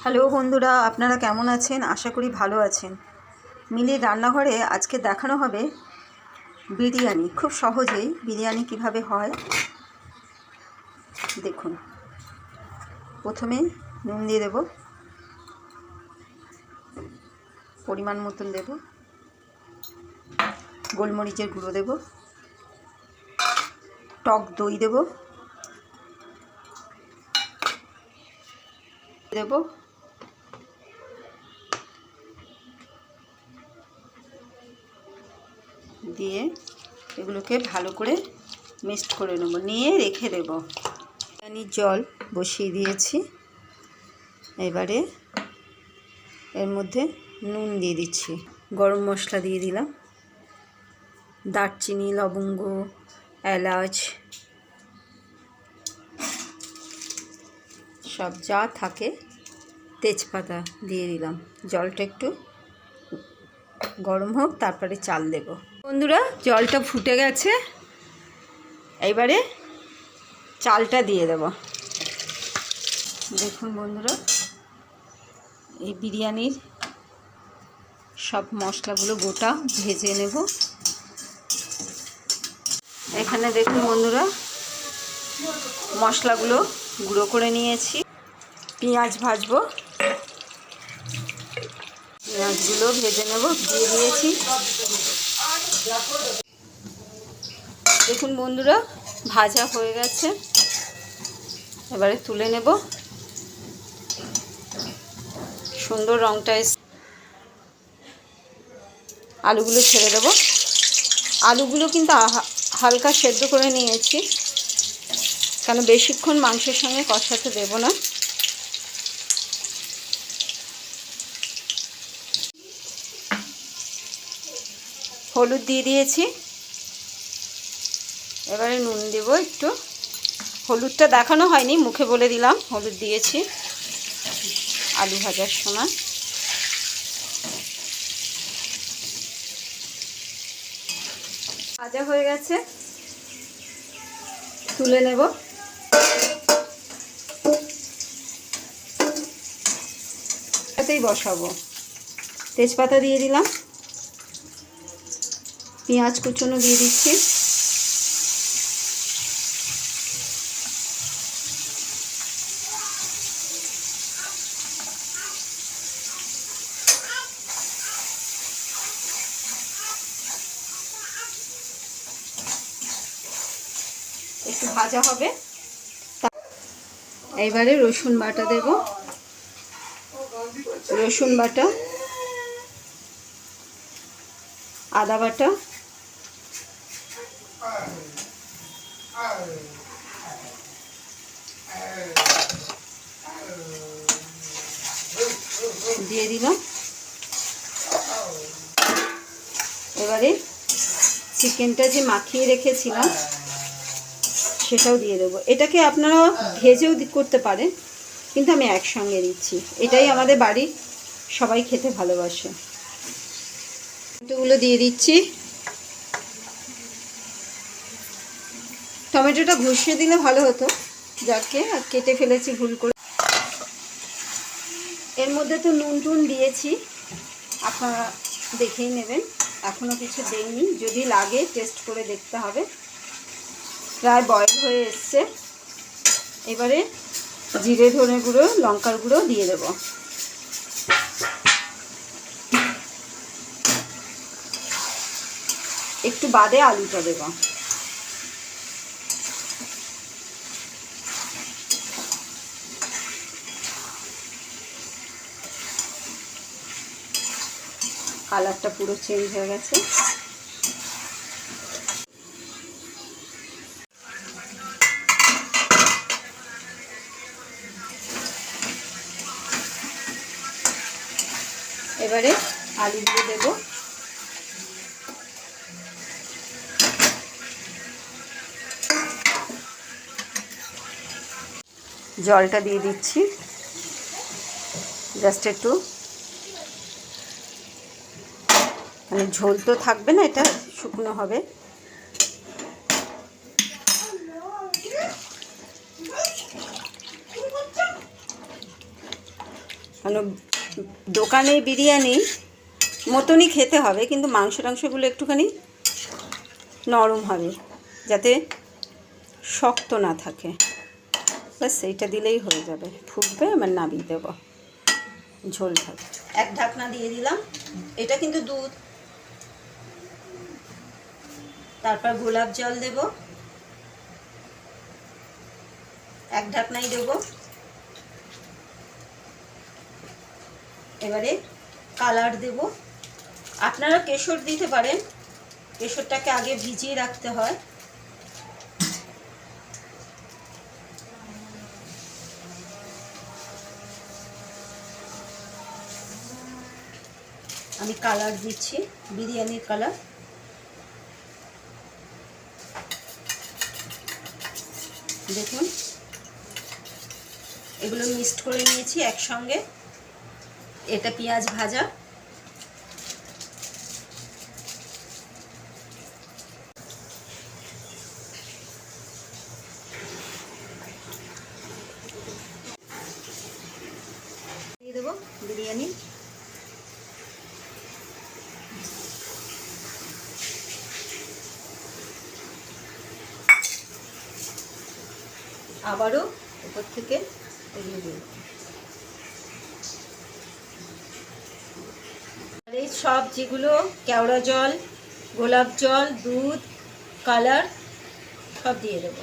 Hello বন্ধুরা, আপনারা কেমন আছেন? আশা করি ভালো আছেন। মিলির রান্নাঘরে আজকে দেখানো হবে বিরিয়ানি। খুব সহজেই বিরিয়ানি কিভাবে হয় দেখুন। প্রথমে নুন দিয়ে দেব, পরিমাণ মতন দেব, গোলমরিচের গুঁড়ো দেব, টক দই দেব, দিয়ে এগুলোকে ভালো করে মিক্সড করে নেব, নিয়ে রেখে দেব। বিরিয়ানির জল বসিয়ে দিয়েছি। এবারে এর মধ্যে নুন দিয়ে দিচ্ছি, গরম মশলা দিয়ে দিলাম, দারচিনি, লবঙ্গ, এলাচ সব যা থাকে, তেজপাতা দিয়ে দিলাম। জলটা একটু গরম হোক, তারপরে চাল দেব। বন্ধুরা, জলটা ফুটে গেছে, এইবারে চালটা দিয়ে দেব। দেখুন বন্ধুরা, এই বিরিয়ানির সব মশলাগুলো গোটা ভেজে নেব। এখানে দেখুন বন্ধুরা, মশলাগুলো গুঁড়ো করে নিয়েছি। পেঁয়াজ ভাজবো, পেঁয়াজগুলো ভেজে নেব, দিয়ে দিয়েছি। দেখুন বন্ধুরা, ভাজা হয়ে গেছে, এবারে তুলে নেব। সুন্দর রঙটা এসে আলুগুলো ছেড়ে দেব। আলুগুলো কিন্তু হালকা সেদ্ধ করে নিয়েছি, কেন বেশিক্ষণ মাংসের সঙ্গে কষাতে দেব না। হলুদ দিয়ে দিয়েছি, এবারে নুন দেব একটু। হলুদটা দেখানো হয়নি, মুখে বলে দিলাম হলুদ দিয়েছি আলু ভাজার সময়। ভাজা হয়ে গেছে, তুলে নেব। এতেই বসাবো। তেজপাতা দিয়ে দিলাম, পেঁয়াজ কুচনো দিয়ে দিচ্ছি, একটু ভাজা হবে। এইবারে রসুন বাটা দেব, রসুন বাটা, আদা বাটা, দিয়ে দিলাম। এবারে চিকেনটা যে মাখিয়ে রেখেছিলাম সেটাও দিয়ে দেবো। এটাকে আপনারা ভেজেও করতে পারেন, কিন্তু আমি একসঙ্গে দিচ্ছি। এটাই আমাদের বাড়ির সবাই খেতে ভালোবাসে। টমেটোগুলো দিয়ে দিচ্ছি। টমেটোটা ঘষিয়ে দিলে ভালো হতো, যাকে আর কেটে ফেলেছি ভুল করে। এর মধ্যে তো নুন টুন দিয়েছি, আপনারা দেখেই নেবেন। এখনও কিছু দেইনি, যদি লাগে টেস্ট করে দেখতে হবে। প্রায় বয়েল হয়ে এসছে। এবারে জিরে ধনে গুঁড়ো, লঙ্কার গুঁড়ো দিয়ে দেব। একটু বাদে আলুটা দেব। কালারটা পুরো চেঞ্জ হয়ে গেছে। এবারে আলুগুলো দেব। জলটা দিয়ে দিচ্ছি, জাস্ট একটু, মানে ঝোল তো থাকবে না, এটা শুকনো হবে। কারণ দোকানের বিরিয়ানি মতনই খেতে হবে, কিন্তু মাংস টাংসগুলো একটুখানি নরম হবে, যাতে শক্ত না থাকে। ব্যাস এইটা দিলেই হয়ে যাবে, ফুটবে, আবার নামিয়ে দেবো, ঝোল থাকবে। এক ঢাকনা দিয়ে দিলাম, এটা কিন্তু দুধ। তারপর গোলাপ জল দেব, এক ঢাকনাই দেব। এবারে কালার দেব, আপনারা কেশর দিতে পারেন, কেশরটাকে আগে ভিজিয়ে রাখতে হয়। আমি কালার দিচ্ছি, বিরিয়ানির কালার। দেখুন, এগুলো মিক্সড করে নিয়েছি একসঙ্গে। এটা পেঁয়াজ ভাজা, দিয়ে দেবো বিরিয়ানি। আবারও উপর থেকে এগিয়ে দেব। এই সব যেগুলো কেওড়া জল, গোলাপ জল, দুধ, কালার সব দিয়ে দেবো।